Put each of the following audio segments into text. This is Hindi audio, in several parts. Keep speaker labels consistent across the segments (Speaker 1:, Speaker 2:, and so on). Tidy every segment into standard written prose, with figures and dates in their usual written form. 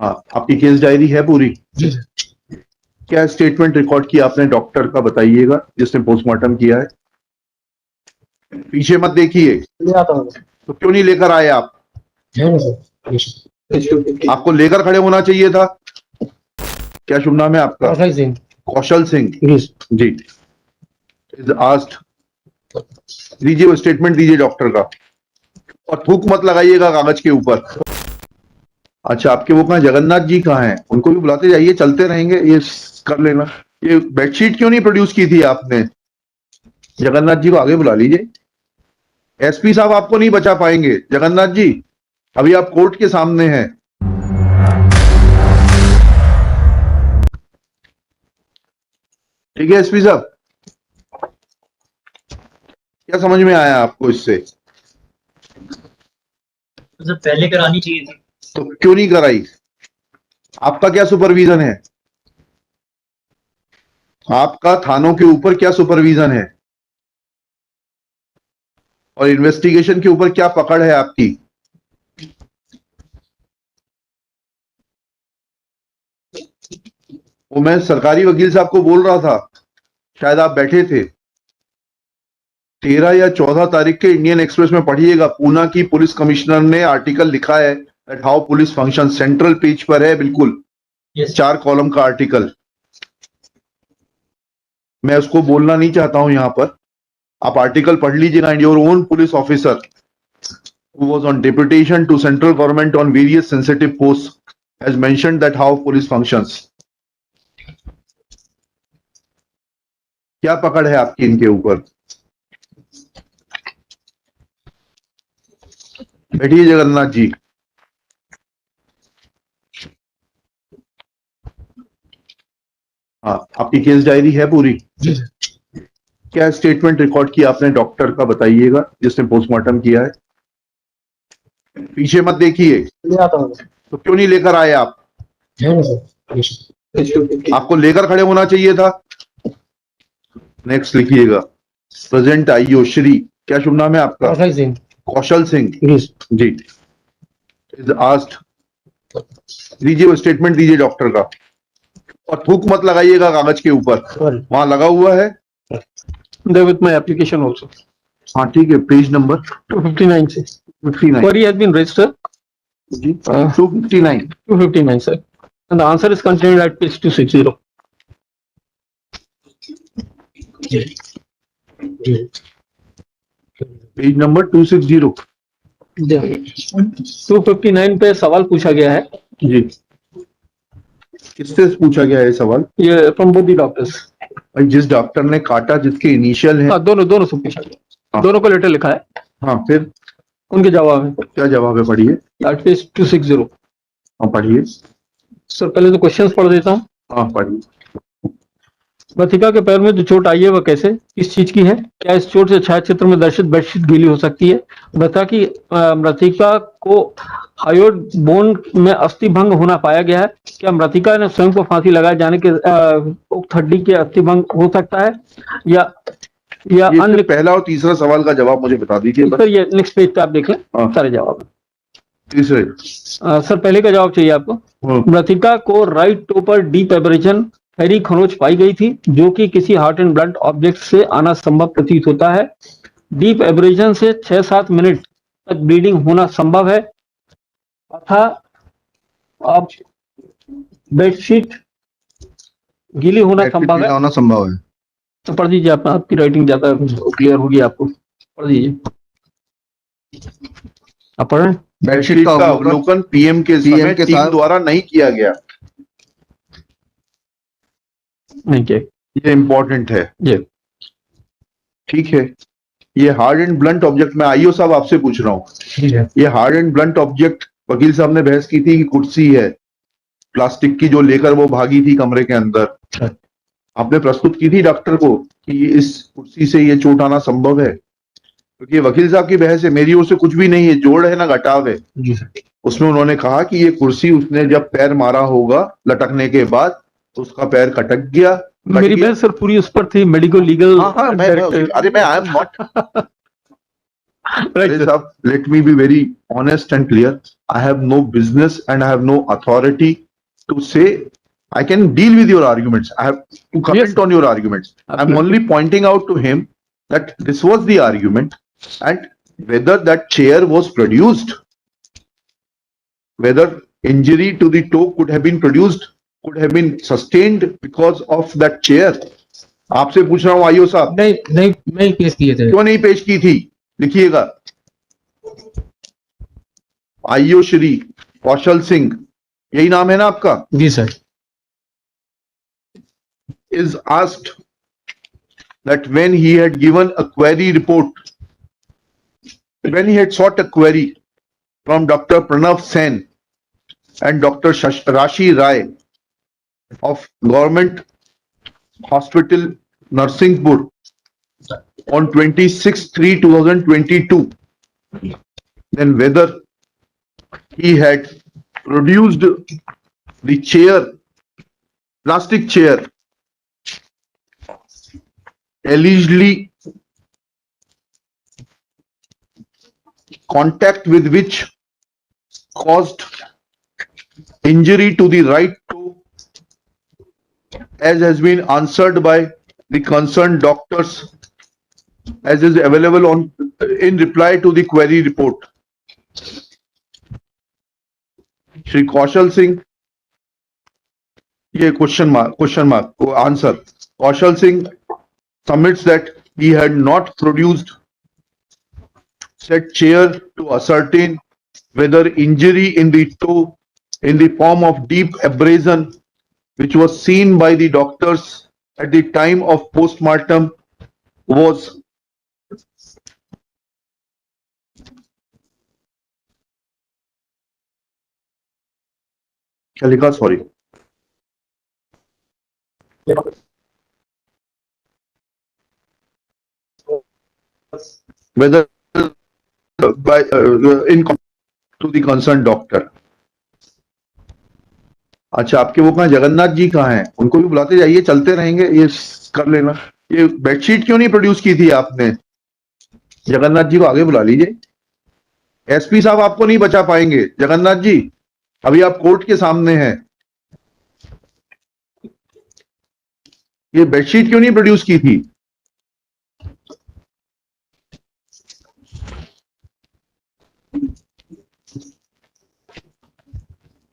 Speaker 1: हाँ, आपकी केस डायरी है पूरी?
Speaker 2: जी।
Speaker 1: क्या स्टेटमेंट रिकॉर्ड किया आपने डॉक्टर का, बताइएगा, जिसने पोस्टमार्टम किया है? पीछे मत देखिए।
Speaker 2: ले आता हूँ।
Speaker 1: तो क्यों नहीं लेकर आए आप?
Speaker 2: है ना सर।
Speaker 1: आपको लेकर खड़े होना चाहिए था। क्या शुभ नाम है आपका?
Speaker 2: कौशल सिंह।
Speaker 1: कौशल सिंह जी। इज आस्क्ड, दीजिए वो स्टेटमेंट दीजिए डॉक्टर का, और थूक मत लगाइएगा कागज के ऊपर। अच्छा, आपके वो कहाँ, जगन्नाथ जी कहाँ हैं? उनको भी बुलाते जाइए, चलते रहेंगे, ये कर लेना। ये बेडशीट क्यों नहीं प्रोड्यूस की थी आपने? जगन्नाथ जी को आगे बुला लीजिए। एसपी साहब आपको नहीं बचा पाएंगे जगन्नाथ जी, अभी आप कोर्ट के सामने हैं। ठीक है एसपी साहब, क्या समझ में आया आपको इससे?
Speaker 3: तो पहले करानी चाहिए थी।
Speaker 1: तो क्यों नहीं कराई? आपका क्या सुपरविजन है? आपका थानों के ऊपर क्या सुपरविजन है? और इन्वेस्टिगेशन के ऊपर क्या पकड़ है आपकी? वो मैं सरकारी वकील साहब को बोल रहा था, शायद आप बैठे थे। 13 या 14 तारीख के इंडियन एक्सप्रेस में पढ़िएगा, पूना की पुलिस कमिश्नर ने आर्टिकल लिखा है that how police function, central page पर है बिल्कुल।
Speaker 3: Yes.
Speaker 1: 4 कॉलम का आर्टिकल। मैं उसको बोलना नहीं चाहता हूं यहां पर, आप आर्टिकल पढ़ लीजिएगा। And your own police officer who was on deputation to central government on various sensitive posts has mentioned that how police functions. क्या पकड़ है आपकी इनके ऊपर? बैठिए जगन्नाथ जी। हाँ, आपकी केस डायरी है पूरी?
Speaker 2: जी।
Speaker 1: क्या स्टेटमेंट रिकॉर्ड किया आपने डॉक्टर का, बताइएगा, जिसने पोस्टमार्टम किया है? पीछे मत देखिए।
Speaker 2: ले आता हूँ।
Speaker 1: तो क्यों नहीं लेकर आए आप?
Speaker 2: है ना सर।
Speaker 1: आपको लेकर खड़े होना चाहिए था। नेक्स्ट लिखिएगा, प्रेजेंट आईओ श्री, क्या शुभ नाम है आपका?
Speaker 2: कौशल सिंह।
Speaker 1: कौशल सिंह जी। इज आस्क्ड, दीजिए वो स्टेटमेंट दीजिए डॉक्टर का, और थूक मत लगाइएगा कागज के ऊपर, वहां लगा हुआ है।
Speaker 2: There with my application also.
Speaker 1: हाँ ठीक है, पेज नंबर
Speaker 2: 259 से
Speaker 1: 59
Speaker 2: query has been registered.
Speaker 1: जी। 259
Speaker 2: 259 sir, and the answer is contained at page 260.
Speaker 1: Page number 260
Speaker 2: 259 पे सवाल पूछा गया है
Speaker 1: जी। किससे पूछा गया है सवाल?
Speaker 2: ये from both the doctors.
Speaker 1: भाई, जिस डॉक्टर ने काटा, जिसके इनिशियल है।
Speaker 2: हाँ, दोनों से पूछा गया।
Speaker 1: हाँ।
Speaker 2: दोनों को लेटर लिखा है।
Speaker 1: हाँ, फिर
Speaker 2: उनके जवाब है।
Speaker 1: क्या जवाब है, पढ़िए।
Speaker 2: At page 260.
Speaker 1: हाँ पढ़िए।
Speaker 2: सर पहले तो क्वेश्चंस पढ़ देता हूँ।
Speaker 1: हाँ पढ़िए।
Speaker 2: मृतिका के पैर में जो चोट आई है वह कैसे, किस चीज की है? क्या इस चोट से छायाचित्र में दर्शित बेडशीट गीली हो सकती है? मृतिका को हायोड बोन में अस्थि भंग होना पाया गया है। क्या मृतिका ने स्वयं को फांसी लगाए जाने के उक्त हड्डी के अस्थि भंग हो सकता है, या
Speaker 1: अन्य? पहला और तीसरा सवाल का जवाब मुझे बता दीजिए
Speaker 2: सर। ये नेक्स्ट पेज पे आप देख लें, सारे जवाब।
Speaker 1: तीसरे
Speaker 2: सर पहले का जवाब चाहिए आपको। मृतिका को राइट टो पर डीप एब्रेजन फैरी खरोंच पाई गई थी, जो कि किसी हार्ट एंड ब्लड ऑब्जेक्ट से आना संभव प्रतीत होता है। डीप एब्रेजन से 6-7 मिनट तक ब्लीडिंग होना संभव है, तथा अब बेडशीट गीली होना संभव है। तो पढ़ दीजिए, आपकी राइटिंग ज्यादा क्लियर होगी, आपको पढ़ दीजिए। आप पढ़ रहे हैं?
Speaker 1: बेडशीट का अवलोकन पीएम के टीम द्वारा नहीं किया गया।
Speaker 2: नहीं किया।
Speaker 1: ये इंपॉर्टेंट है
Speaker 2: जी।
Speaker 1: ठीक है। ये हार्ड एंड ब्लंट ऑब्जेक्ट, मैं आईओ साहब आपसे पूछ रहा हूँ, ये हार्ड एंड ब्लंट ऑब्जेक्ट वकील साहब ने बहस की थी कि कुर्सी है प्लास्टिक की, जो लेकर वो भागी थी कमरे के अंदर। आपने प्रस्तुत की थी डॉक्टर को कि इस कुर्सी से ये चोट आना संभव है? क्योंकि वकील साहब की बहस है, मेरी ओर से कुछ भी नहीं है, जोड़ है ना घटाव है। उसमें उन्होंने कहा कि ये कुर्सी उसने जब पैर मारा होगा लटकने के बाद, तो उसका पैर कटक गया।
Speaker 2: मेरी बहस सर पूरी उस पर थी, मेडिको लीगल।
Speaker 1: अरे मैं आई एम नॉट
Speaker 2: Right,
Speaker 1: अरे
Speaker 2: sir.
Speaker 1: साहब, let me be very honest and clear. I have no business and I have no authority to say. I can deal with your arguments. I have to comment
Speaker 2: Yes.
Speaker 1: on your arguments. I'm
Speaker 2: Absolutely.
Speaker 1: only pointing out to him that this was the argument, and whether that chair was produced, whether injury to the toe could have been produced, could have been sustained because of that chair. आपसे पूछ रहा हूँ आईओ साहब,
Speaker 4: नहीं नहीं नहीं पेश किए थे।
Speaker 1: क्यों नहीं पेश की थी? लिखिएगा। आईओ श्री कौशल सिंह, यही नाम है ना आपका?
Speaker 4: जी sir.
Speaker 1: Is asked that when he had given a query report, when he had sought a query from Dr. Pranav Sen and Dr. Rashi Rai of Government Hospital Narsinghpur on 26/3/2022, then whether he had produced the chair, plastic chair, allegedly contact with which caused injury to the right toe, as has been answered by the concerned doctors, as is available on in reply to the query report. Shri Kaushal Singh, ये question mark answer. Kaushal Singh submits that he had not produced said chair to ascertain whether injury in the toe in the form of deep abrasion, which was seen by the doctors at the time of postmortem, was क्या लिखा? Sorry, whether by in to the concerned doctor. अच्छा, आपके वो कहाँ, जगन्नाथ जी कहाँ हैं? उनको भी बुलाते जाइए, चलते रहेंगे, ये कर लेना। ये बेडशीट क्यों नहीं प्रोड्यूस की थी आपने? जगन्नाथ जी को आगे बुला लीजिए। एसपी साहब आपको नहीं बचा पाएंगे। जगन्नाथ जी, अभी आप कोर्ट के सामने हैं। ये बेडशीट क्यों नहीं प्रोड्यूस की थी?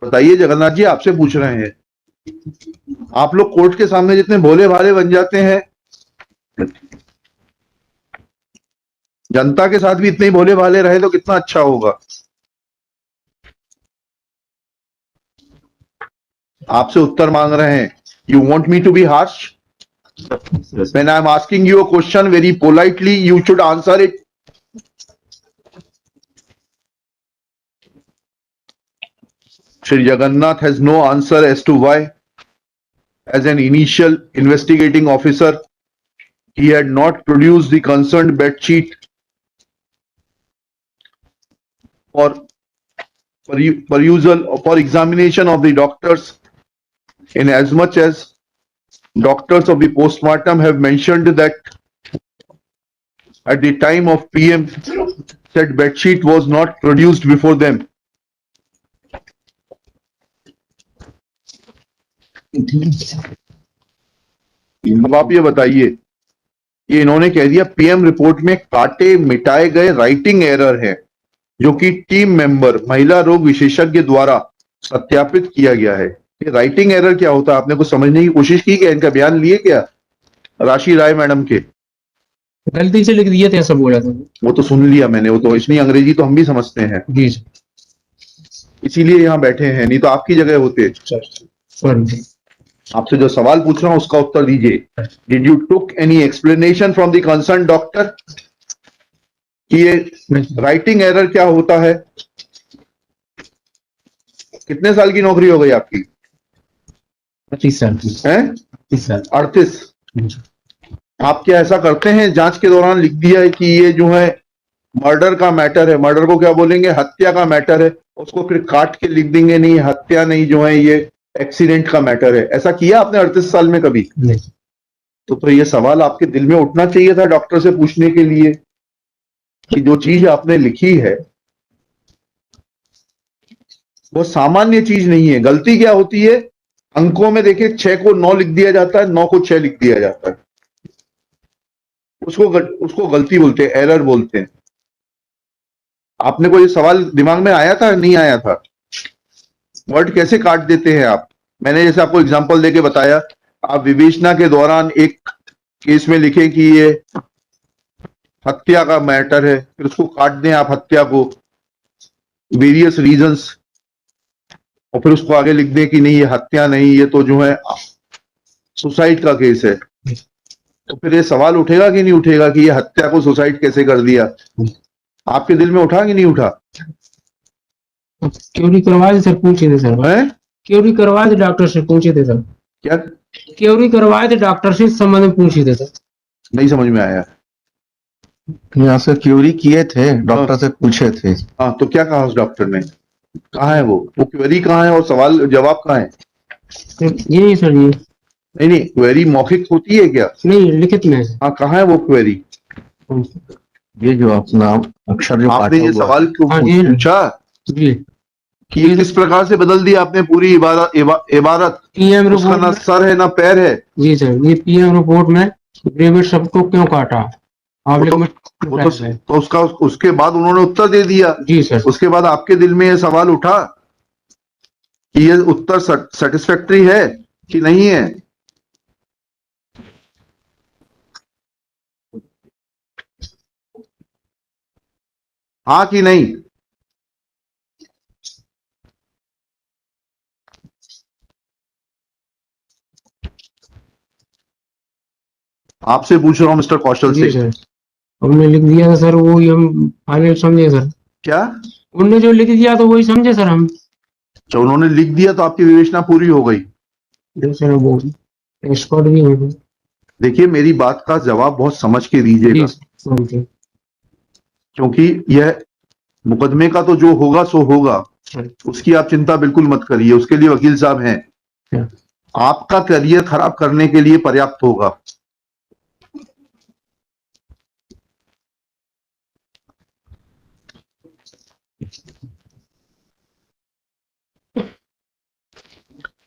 Speaker 1: बताइए जगन्नाथ जी, आपसे पूछ रहे हैं। आप लोग कोर्ट के सामने जितने भोले भाले बन जाते हैं, जनता के साथ भी इतने ही भोले भाले रहे तो कितना अच्छा होगा। आपसे उत्तर मांग रहे हैं। You want me to be harsh? When I am asking you a question very politely, you should answer it. Shri Jagannath has no answer as to why, as an initial investigating officer, he had not produced the concerned bed sheet for perusal or for examination of the doctors, in as much as doctors of the postmortem have mentioned that at the time of PM, said bed sheet was not produced before them. अब आप ये बताइए, ये इन्होंने कह दिया पीएम रिपोर्ट में काटे मिटाए गए राइटिंग एरर है, जो कि टीम मेंबर महिला रोग विशेषज्ञ द्वारा सत्यापित किया गया है। ये राइटिंग एरर क्या होता है? आपने कुछ समझने की कोशिश की क्या? इनका बयान लिए क्या राशि राय मैडम के?
Speaker 4: गलती से लिख दिए थे, ऐसा बोला था।
Speaker 1: वो तो सुन लिया मैंने, वो तो इतनी अंग्रेजी तो हम भी समझते हैं,
Speaker 4: जी
Speaker 1: इसीलिए यहाँ बैठे हैं, नहीं तो आपकी जगह होते।
Speaker 4: सॉरी।
Speaker 1: आपसे जो सवाल पूछ रहा हूं उसका उत्तर दीजिए। Did you took any explanation from the concern doctor कि ये राइटिंग एरर क्या होता है? कितने साल की नौकरी हो गई आपकी?
Speaker 4: 25 साल की।
Speaker 1: हैं?
Speaker 4: 30 साल।
Speaker 1: 38। आप क्या ऐसा करते हैं, जांच के दौरान लिख दिया है कि ये जो है मर्डर का मैटर है, मर्डर को क्या बोलेंगे, हत्या का मैटर है, उसको फिर काट के लिख देंगे नहीं हत्या नहीं, जो है ये एक्सीडेंट का मैटर है? ऐसा किया आपने 38 साल में कभी?
Speaker 4: नहीं।
Speaker 1: तो ये सवाल आपके दिल में उठना चाहिए था डॉक्टर से पूछने के लिए। कि जो चीज आपने लिखी है वो सामान्य चीज नहीं है। गलती क्या होती है, अंकों में देखिए 6 को 9 लिख दिया जाता है, 9 को 6 लिख दिया जाता है, उसको गलती बोलते हैं, एरर बोलते हैं। आपने कोई सवाल दिमाग में आया था, नहीं आया था? वर्ड कैसे काट देते हैं आप? मैंने जैसे आपको एग्जांपल देके बताया, आप विवेचना के दौरान एक केस में लिखें कि ये हत्या का मैटर है, फिर उसको काट दें आप, हत्या को, वेरियस रीजंस, और फिर उसको आगे लिख दें कि नहीं ये हत्या नहीं, ये तो जो है सुसाइड का केस है। तो फिर ये सवाल उठेगा कि नहीं उठेगा कि ये हत्या को सुसाइड कैसे कर दिया? आपके दिल में उठा कि नहीं उठा?
Speaker 4: क्योरी करवा थे सर, पूछे थे सर।
Speaker 1: है
Speaker 4: क्योरी करवाए थे डॉक्टर से, पूछे थे सर।
Speaker 1: क्या?
Speaker 4: क्योरी करवाए थे डॉक्टर से, इस संबंध में पूछे थे सर।
Speaker 1: नहीं समझ में आया।
Speaker 5: यहाँ से क्यूरी किए थे, डॉक्टर से पूछे थे।
Speaker 1: हाँ, तो क्या कहा उस डॉक्टर ने? कहाँ है वो क्वेरी कहाँ है और सवाल जवाब कहाँ है?
Speaker 4: यही सर, ये
Speaker 1: नहीं, क्वेरी मौखिक होती है क्या?
Speaker 4: नहीं, लिखित में है।
Speaker 1: हाँ, कहाँ है वो क्वेरी?
Speaker 5: ये जो अपना अक्षर जो
Speaker 1: आपने
Speaker 5: काटा
Speaker 1: ये
Speaker 5: हुआ
Speaker 1: सवाल क्यों
Speaker 4: हाँ, ये-
Speaker 1: पूछा
Speaker 4: जी,
Speaker 1: कि ये किस प्रकार से बदल दिया आपने पूरी इबारत?
Speaker 4: पीएम
Speaker 1: उसका
Speaker 4: रिपोर्ट
Speaker 1: ना
Speaker 4: में।
Speaker 1: सर है ना पैर है।
Speaker 4: जी सर, ये पीएम रिपोर्ट में ग्रेविड शब्द को क्यों काटा? आप
Speaker 1: वो तो उसका उसके बाद उन्होंने उत्तर दे दिया।
Speaker 4: जी सर।
Speaker 1: उसके बाद आपके दिल में ये सवाल उठा कि ये उत्तर सेटिस्फैक्टरी है कि नहीं है? हाँ कि नहीं? आपसे पूछ रहा हूं मिस्टर कौशल
Speaker 4: जी
Speaker 1: सिंह।
Speaker 4: सर, उन्होंने लिख दिया था सर, वो ही हम फाइनल समझे सर।
Speaker 1: क्या?
Speaker 4: उन्होंने जो लिख दिया तो वही समझे सर हम।
Speaker 1: जो उन्होंने लिख दिया तो आपकी विवेचना पूरी हो गई।
Speaker 4: जी सर, वो एक्सपर्ट भी हैं।
Speaker 1: देखिए, मेरी बात का जवाब बहुत समझ के दीजिएगा,
Speaker 4: जी सर।
Speaker 1: क्योंकि यह मुकदमे का तो जो होगा सो होगा, उसकी आप चिंता बिल्कुल मत करिए, उसके लिए वकील साहब हैं। आपका करियर खराब करने के लिए पर्याप्त होगा।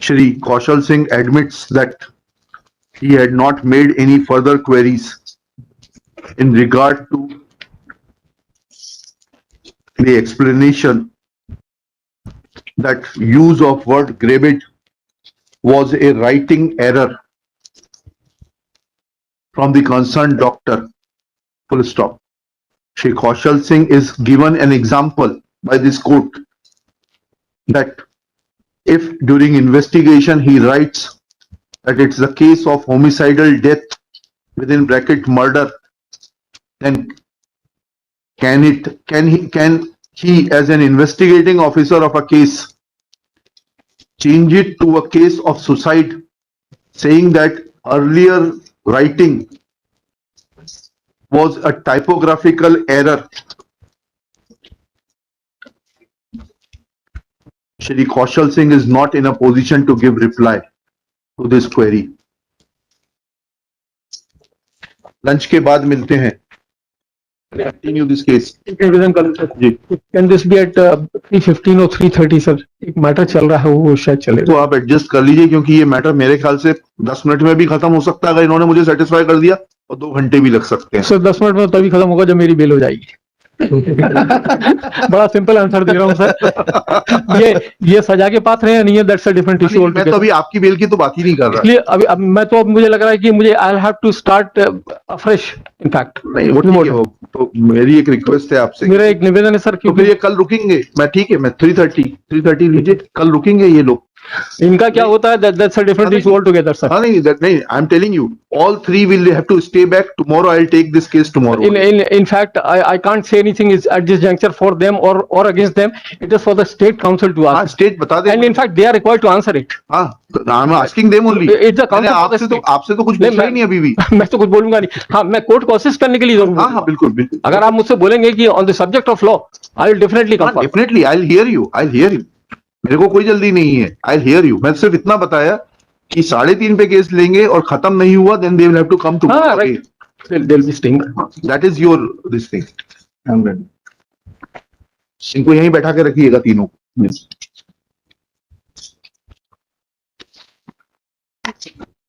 Speaker 1: Shri Kaushal Singh admits that he had not made any further queries in regard to the explanation that use of word gravid was a writing error from the concerned doctor. Full stop. Shri Kaushal Singh is given an example by this court that if during investigation he writes that it's the case of homicidal death within bracket murder, then can he as an investigating officer of a case change it to a case of suicide, saying that earlier writing was a typographical error? Shri Kaushal Singh is not in a position to give reply to this query. Lunch के बाद मिलते हैं। Continue this case.
Speaker 2: रिवीजन कर sir
Speaker 1: ji.
Speaker 2: Can this be at 3:15 और 3:30 सर? एक मैटर चल रहा है वो शायद
Speaker 1: तो
Speaker 2: चलेगा।
Speaker 1: आप एडजस्ट कर लीजिए, क्योंकि ये मैटर मेरे ख्याल से 10 मिनट में भी खत्म हो सकता है अगर इन्होंने मुझे सेटिस्फाई कर दिया, और 2 घंटे भी लग सकते हैं।
Speaker 2: सर 10 मिनट में तभी खत्म होगा जब मेरी बेल हो जाएगी। बड़ा सिंपल आंसर दे रहा हूँ सर। ये सजा के पात्र है या नहीं है, दैट्स अ डिफरेंट इशू।
Speaker 1: मैं तो अभी आपकी बेल की तो बात ही नहीं कर रहा।
Speaker 2: इसलिए अब मुझे लग रहा है कि मुझे I have to start afresh in fact.
Speaker 1: नहीं, वो ठीक है, वो तो मेरी एक रिक्वेस्ट है आपसे।
Speaker 2: मेरा एक निवेदन है सर,
Speaker 1: तो फिर
Speaker 2: क्योंकि
Speaker 1: ये कल रुकेंगे। मैं ठीक है, मैं 3:30 लीजिए, कल रुकेंगे ये लोग।
Speaker 2: इनका क्या होता है, that's a different issue all together sir.
Speaker 1: हाँ नहीं, नहीं, I am telling you, all 3 will have to stay back tomorrow. I'll take this case tomorrow.
Speaker 2: In fact, I can't say anything is at this juncture for them or against them. It is for the state council to
Speaker 1: हाँ,
Speaker 2: ask.
Speaker 1: स्टेट बता दे।
Speaker 2: And in fact, they are required to answer it.
Speaker 1: हाँ, आई am asking them only.
Speaker 2: It's a council for the state.
Speaker 1: आपसे तो कुछ
Speaker 2: नहीं,
Speaker 1: पूछा ही नहीं अभी भी।
Speaker 2: मैं तो कुछ बोलूंगा नहीं। हाँ, मैं कोर्ट को असिस्ट करने के लिए जरूर
Speaker 1: हाँ हाँ,
Speaker 2: बोलूंगा।
Speaker 1: बिल्कुल बिल्कुल।
Speaker 2: अगर आप मुझसे बोलेंगे कि on the subject of law, I will definitely come for.
Speaker 1: Definitely I will hear you. मेरे को कोई जल्दी नहीं है, आई विल हियर यू। मैं सिर्फ इतना बताया कि 3:30 पे केस लेंगे और खत्म नहीं हुआ, then they will have to come to.
Speaker 2: हाँ, right, they'll be staying.
Speaker 1: That is your this thing.
Speaker 5: I'm ready.
Speaker 1: इनको यहीं बैठा के रखिएगा तीनों को।
Speaker 5: Yes.